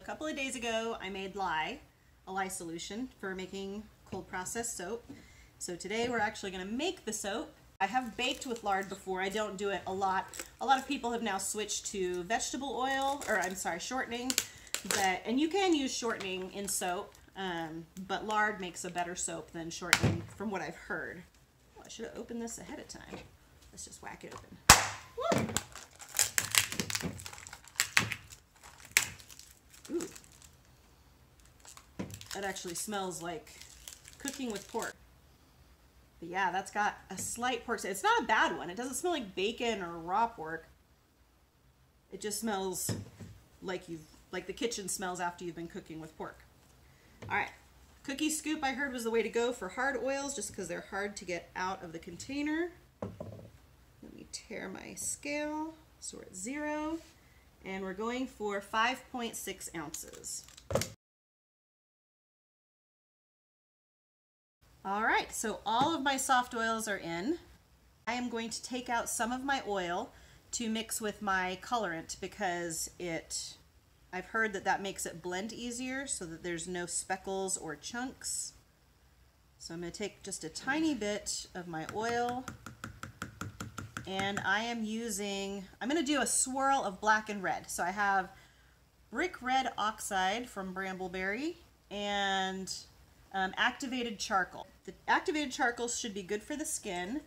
couple of days ago I made a lye solution for making cold processed soap. So today we're actually going to make the soap. I have baked with lard before. I don't do it a lot. A lot of people have now switched to vegetable oil, or I'm sorry, shortening. And you can use shortening in soap, but lard makes a better soap than shortening from what I've heard. Oh, I should have opened this ahead of time. Let's just whack it open. Woo! Ooh. That actually smells like cooking with pork. But yeah, that's got a slight pork. It's not a bad one. It doesn't smell like bacon or raw pork. It just smells like the kitchen smells after you've been cooking with pork. All right, cookie scoop I heard was the way to go for hard oils, just because they're hard to get out of the container. Let me tear my scale so we're at 0, and we're going for 5.6 ounces. All right, so all of my soft oils are in. I am going to take out some of my oil to mix with my colorant because I've heard that makes it blend easier so that there's no speckles or chunks. So I'm going to take just a tiny bit of my oil, and I'm going to do a swirl of black and red. So I have brick red oxide from Brambleberry and activated charcoal. The activated charcoal should be good for the skin.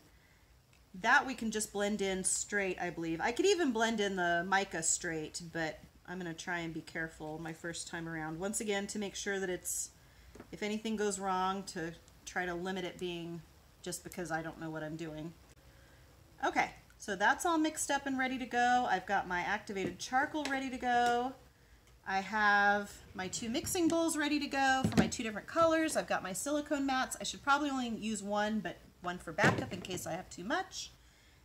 That we can just blend in straight, I believe. I could even blend in the mica straight, but I'm going to try and be careful my first time around. Once again, to make sure that if anything goes wrong, to try to limit it being just because I don't know what I'm doing. Okay, so that's all mixed up and ready to go. I've got my activated charcoal ready to go. I have my 2 mixing bowls ready to go for my 2 different colors. I've got my silicone mats. I should probably only use one, but one for backup in case I have too much.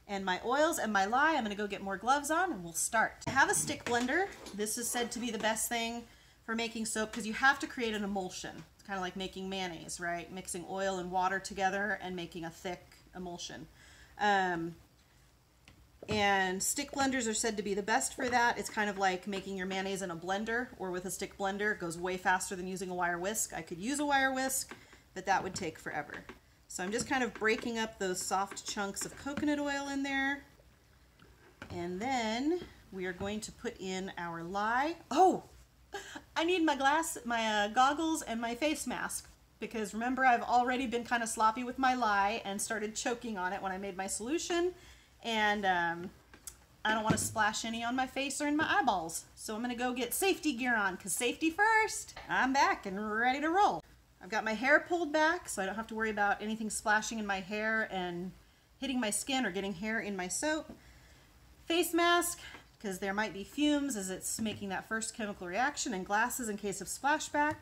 And my oils and my lye. I'm going to go get more gloves on and we'll start. I have a stick blender. This is said to be the best thing for making soap because you have to create an emulsion. It's kind of like making mayonnaise, right? Mixing oil and water together and making a thick emulsion. And stick blenders are said to be the best for that. It's kind of like making your mayonnaise in a blender or with a stick blender. It goes way faster than using a wire whisk. I could use a wire whisk, but that would take forever. So I'm just kind of breaking up those soft chunks of coconut oil in there. And then we are going to put in our lye. Oh, I need my goggles and my face mask because remember I've already been kind of sloppy with my lye and started choking on it when I made my solution. And I don't want to splash any on my face or in my eyeballs. So I'm going to go get safety gear on because safety first. I'm back and ready to roll. I've got my hair pulled back so I don't have to worry about anything splashing in my hair and hitting my skin or getting hair in my soap. Face mask because there might be fumes as it's making that first chemical reaction, and glasses in case of splashback.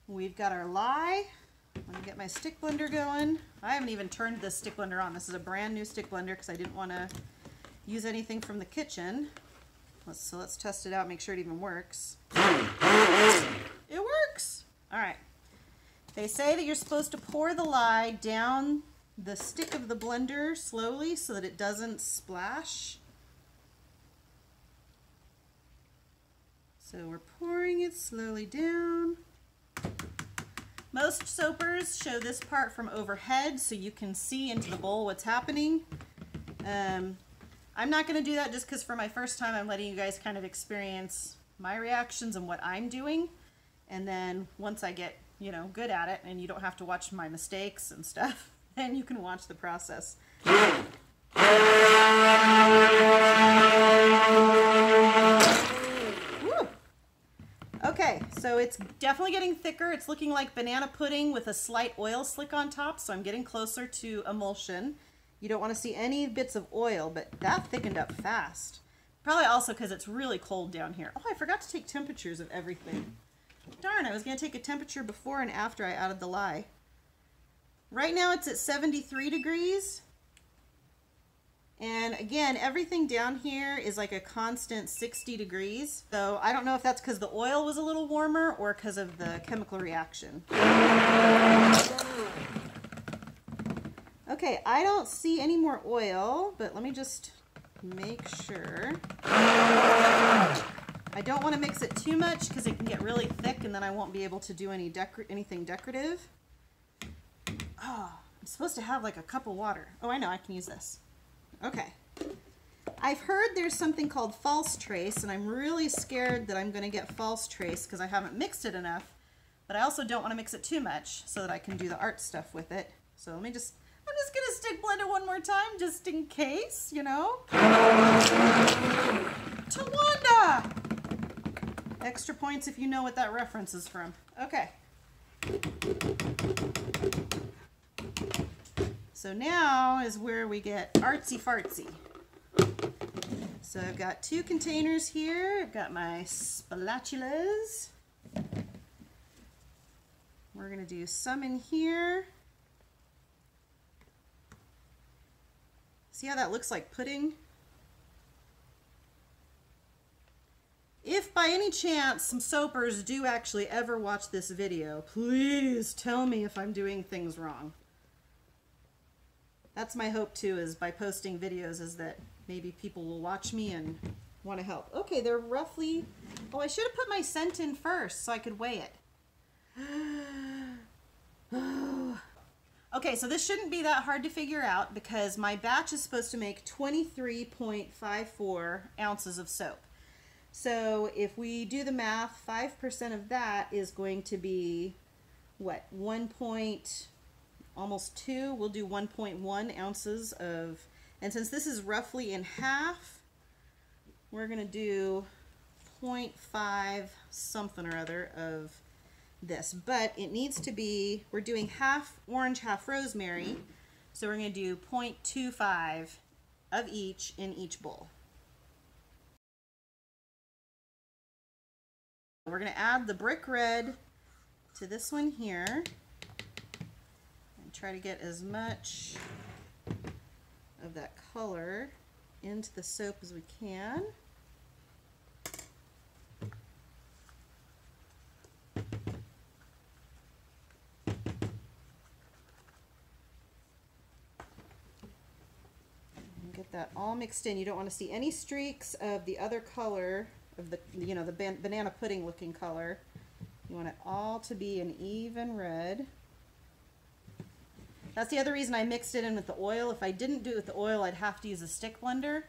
We've got our lye. I'm going to get my stick blender going. I haven't even turned this stick blender on. This is a brand new stick blender because I didn't want to use anything from the kitchen. So let's test it out, make sure it even works. It works! Alright. They say that you're supposed to pour the lye down the stick of the blender slowly so that it doesn't splash. So we're pouring it slowly down. Most soapers show this part from overhead so you can see into the bowl what's happening. I'm not going to do that just because for my first time I'm letting you guys kind of experience my reactions and what I'm doing. And then once I get, good at it and you don't have to watch my mistakes and stuff, then you can watch the process. Okay, so it's definitely getting thicker. It's looking like banana pudding with a slight oil slick on top, so I'm getting closer to emulsion. You don't want to see any bits of oil, but that thickened up fast. Probably also because it's really cold down here. Oh, I forgot to take temperatures of everything. Darn, I was going to take a temperature before and after I added the lye. Right now it's at 73 degrees. And again, everything down here is like a constant 60 degrees. So I don't know if that's because the oil was a little warmer or because of the chemical reaction. Okay, I don't see any more oil, but let me just make sure. I don't want to mix it too much because it can get really thick and then I won't be able to do anything decorative. Oh, I'm supposed to have like a cup of water. Oh, I know, I can use this. Okay. I've heard there's something called false trace, and I'm really scared that I'm going to get false trace because I haven't mixed it enough, but I also don't want to mix it too much so that I can do the art stuff with it. So I'm just going to stick blender one more time just in case, you know. Tawanda! Extra points if you know what that reference is from. Okay. So now is where we get artsy fartsy. So I've got 2 containers here. I've got my spatulas. We're going to do some in here. See how that looks like pudding? If by any chance some soapers do actually ever watch this video, please tell me if I'm doing things wrong. That's my hope too, is by posting videos, is that maybe people will watch me and want to help. Okay, they're roughly, oh, I should have put my scent in first so I could weigh it. Okay, so this shouldn't be that hard to figure out because my batch is supposed to make 23.54 ounces of soap. So if we do the math, 5% of that is going to be, what, almost 2. We'll do 1.1 ounces of, and since this is roughly in half, we're going to do 0.5 something or other of this. But it needs to be, we're doing half orange, half rosemary, so we're going to do 0.25 of each in each bowl. We're going to add the brick red to this one here and try to get as much of that color into the soap as we can. And get that all mixed in. You don't want to see any streaks of the other color of the, you know, the banana pudding looking color. You want it all to be an even red. That's the other reason I mixed it in with the oil. If I didn't do it with the oil, I'd have to use a stick blender.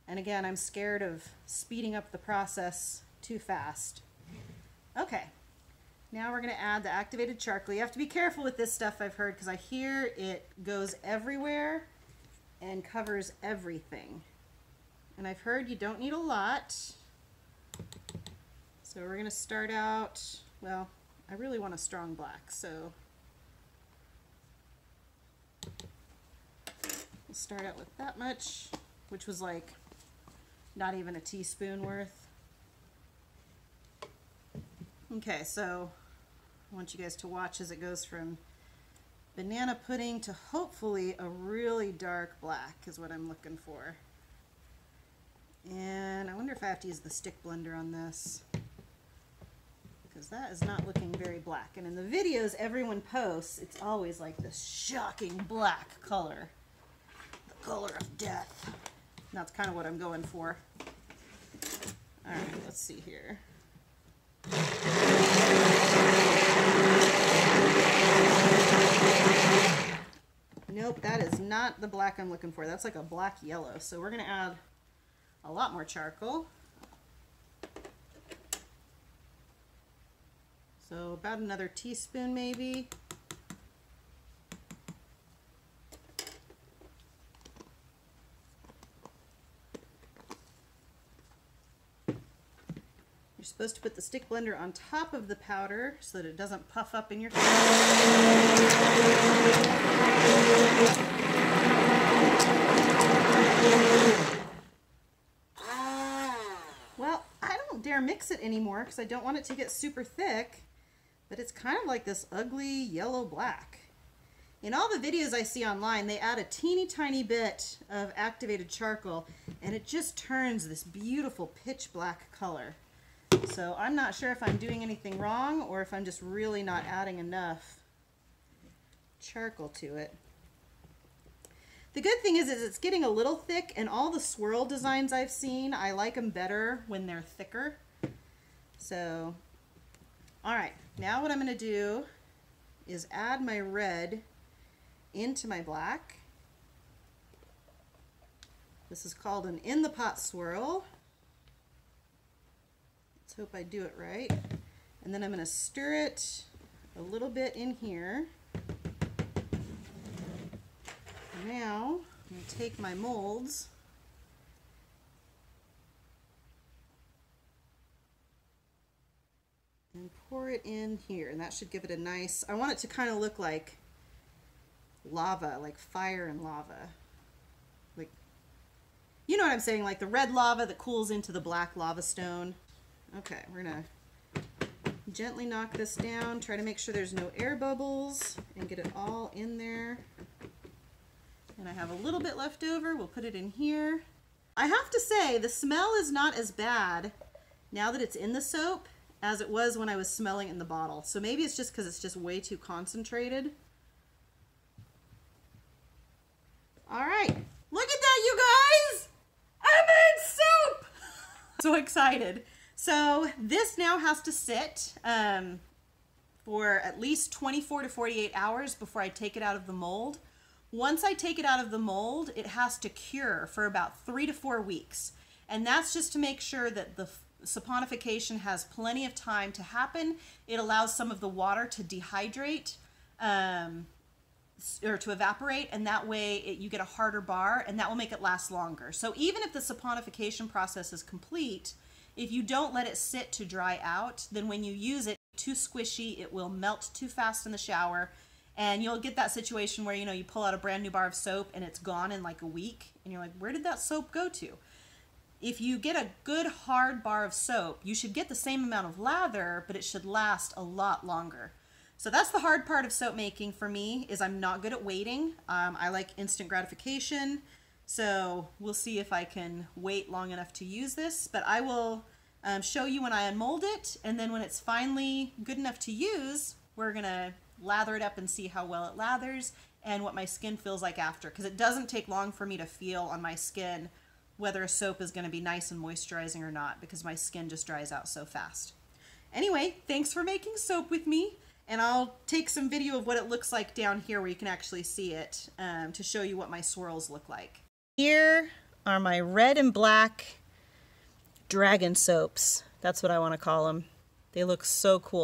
And again, I'm scared of speeding up the process too fast. Okay, now we're going to add the activated charcoal. You have to be careful with this stuff, I've heard, because I hear it goes everywhere and covers everything. And I've heard you don't need a lot. So we're going to start out, well, I really want a strong black, so we'll start out with that much, which was like not even a teaspoon worth. Okay, so I want you guys to watch as it goes from banana pudding to hopefully a really dark black is what I'm looking for. And I wonder if I have to use the stick blender on this, because that is not looking very black. And in the videos everyone posts, it's always like this shocking black color, the color of death. And that's kind of what I'm going for. All right, let's see here. Nope, that is not the black I'm looking for. That's like a black yellow. So we're going to add a lot more charcoal. So about another teaspoon maybe. You're supposed to put the stick blender on top of the powder so that it doesn't puff up in your face. Well, I don't dare mix it anymore because I don't want it to get super thick, but it's kind of like this ugly yellow black. In all the videos I see online, they add a teeny tiny bit of activated charcoal and it just turns this beautiful pitch black color. So I'm not sure if I'm doing anything wrong or if I'm just really not adding enough charcoal to it. The good thing is it's getting a little thick, and all the swirl designs I've seen, I like them better when they're thicker. So, all right, now what I'm going to do is add my red into my black. This is called an in the pot swirl. Let's hope I do it right. And then I'm going to stir it a little bit in here. Now I'm going to take my molds and pour it in here, and that should give it a nice, I want it to kind of look like lava, like fire and lava. Like, you know what I'm saying, like the red lava that cools into the black lava stone. Okay, we're gonna gently knock this down, try to make sure there's no air bubbles, and get it all in there. And I have a little bit left over, we'll put it in here. I have to say, the smell is not as bad now that it's in the soap as it was when I was smelling it in the bottle. So maybe it's just because it's just way too concentrated. All right, look at that, you guys! I made soap! So excited. So this now has to sit for at least 24 to 48 hours before I take it out of the mold. Once I take it out of the mold, it has to cure for about 3 to 4 weeks. And that's just to make sure that the saponification has plenty of time to happen. It allows some of the water to dehydrate or to evaporate, and that way you get a harder bar, and that will make it last longer. So even if the saponification process is complete, if you don't let it sit to dry out, then when you use it, too squishy, it will melt too fast in the shower, and you'll get that situation where, you know, you pull out a brand new bar of soap and it's gone in like a week, and you're like, where did that soap go to? If you get a good hard bar of soap, you should get the same amount of lather, but it should last a lot longer. So that's the hard part of soap making for me, is I'm not good at waiting. I like instant gratification. So we'll see if I can wait long enough to use this, but I will show you when I unmold it, and then when it's finally good enough to use, we're gonna lather it up and see how well it lathers and what my skin feels like after, because it doesn't take long for me to feel on my skin whether a soap is going to be nice and moisturizing or not, because my skin just dries out so fast. Anyway, thanks for making soap with me, and I'll take some video of what it looks like down here where you can actually see it to show you what my swirls look like. Here are my red and black dragon soaps. That's what I want to call them. They look so cool.